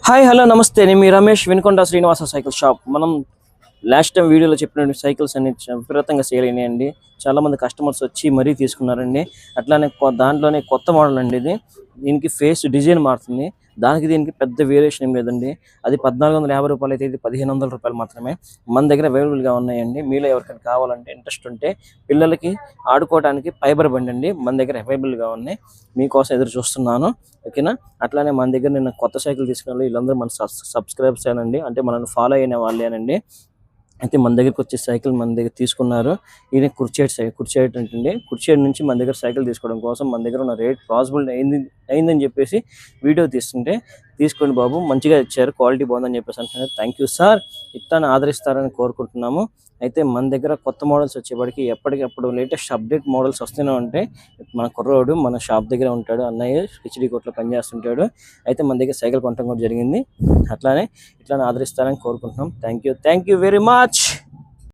Hi hello నమస్తే నేను మీ Ramesh Vinukonda Srinivasa cycle shop. మనం లాస్ట్ టైం వీడియోలో చెప్పిన సైకిల్స్ అన్ని విపరీతంగా సేల్ అయినాయండి. చాలామంది కస్టమర్స్ వచ్చి మరీ తీసుకున్నారండి. అట్లానే దాంట్లోనే కొత్త మోడల్ అండి ఇది. దీనికి ఫేస్ డిజైన్ మారుతుంది. దీనికి పెద్ద వేరియేషన్ ఏం లేదండి. అది 1450 రూపాయలు అయితే ఇది 1500 రూపాయలు మాత్రమే మన దగ్గర అవైలబుల్గా ఉన్నాయండి. మీలో ఎవరికైనా కావాలంటే ఇంట్రెస్ట్ ఉంటే పిల్లలకి ఆడుకోవడానికి ఫైబర్ బండి అండి మన దగ్గర అవైలబుల్గా ఉన్నాయి. మీకోసం ఎదురు చూస్తున్నాను. ఓకేనా? అట్లానే మన దగ్గర నేను కొత్త సైకిల్ తీసుకున్న వీళ్ళందరూ మన సబ్స్క్రైబర్స్ ఏనండి, అంటే మనల్ని ఫాలో అయిన వాళ్ళేనండి. అయితే మన దగ్గరికి వచ్చే సైకిల్ మన దగ్గర తీసుకున్నారు. ఇది కుర్చేట్ అంటే కుర్చేట్ నుంచి మన దగ్గర సైకిల్ తీసుకోవడం కోసం మన దగ్గర ఉన్న రేట్ పాసిబుల్ అయిందని చెప్పేసి వీడియో తీస్తుంటే, తీసుకోండి బాబు మంచిగా ఇచ్చారు, క్వాలిటీ బాగుందని చెప్పేసి అంటున్నారు. థ్యాంక్ యూ సార్, ఇట్లానే ఆదరిస్తారని కోరుకుంటున్నాము. అయితే మన దగ్గర కొత్త మోడల్స్ వచ్చేప్పటికి ఎప్పటికప్పుడు లేటెస్ట్ అప్డేట్ మోడల్స్ వస్తూనే ఉంటాయి. మన కుర్రోడు మన షాప్ దగ్గర ఉంటాడు, అన్నయ్య హెచ్డి కోట్లో పనిచేస్తుంటాడు. అయితే మన దగ్గర సైకిల్ కొనడం కూడా జరిగింది. ఇట్లానే ఆదరిస్తారని కోరుకుంటున్నాం. Thank you very much.